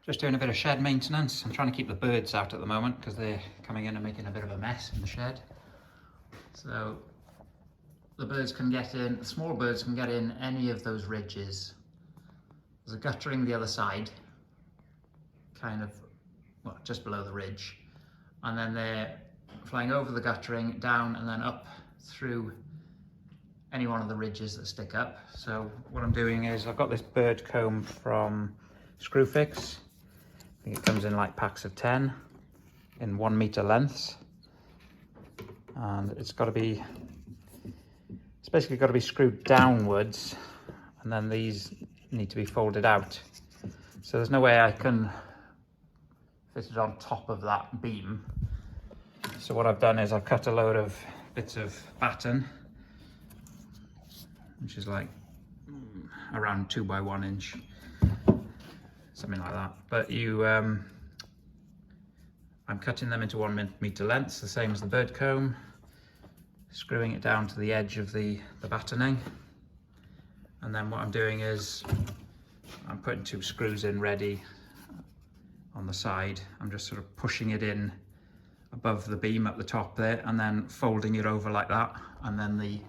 Just doing a bit of shed maintenance. I'm trying to keep the birds out at the moment because they're coming in and making a bit of a mess in the shed. So the birds can get in, the small birds can get in any of those ridges. There's a guttering the other side, kind of, well, just below the ridge. And then they're flying over the guttering, down and then up through any one of the ridges that stick up. So what I'm doing is I've got this bird comb from Screwfix. I think it comes in like packs of 10 in 1 meter lengths. And it's basically got to be screwed downwards, and then these need to be folded out. So there's no way I can fit it on top of that beam. So what I've done is I've cut a load of bits of batten, which is like around 2 by 1 inch, something like that. But I'm cutting them into 1 meter lengths, the same as the bird comb, screwing it down to the edge of the battening. And then what I'm doing is I'm putting 2 screws in ready on the side. I'm just sort of pushing it in above the beam at the top there and then folding it over like that, and then the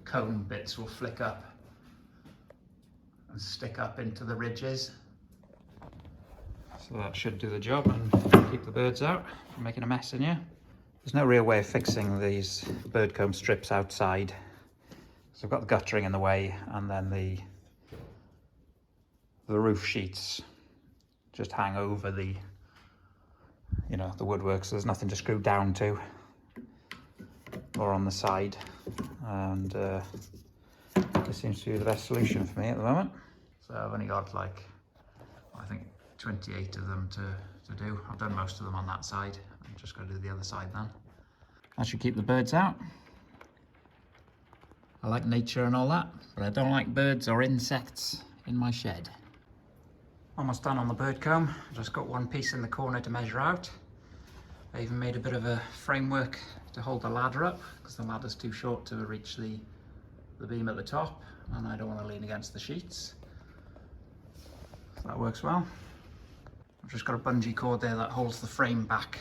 cone bits will flick up and stick up into the ridges. So that should do the job and keep the birds out from making a mess in here. There's no real way of fixing these bird comb strips outside. So I've got the guttering in the way, and then the roof sheets just hang over the woodwork, so there's nothing to screw down to or on the side. And this seems to be the best solution for me at the moment. So I've only got like, I think 28 of them to do. I've done most of them on that side. I'm just going to do the other side then. That should keep the birds out. I like nature and all that, but I don't like birds or insects in my shed. Almost done on the bird comb. I've just got one piece in the corner to measure out. I even made a bit of a framework to hold the ladder up, because the ladder's too short to reach the beam at the top, and I don't want to lean against the sheets. So that works well. I've just got a bungee cord there that holds the frame back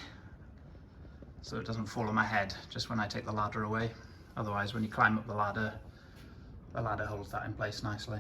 so it doesn't fall on my head just when I take the ladder away. Otherwise, when you climb up the ladder holds that in place nicely.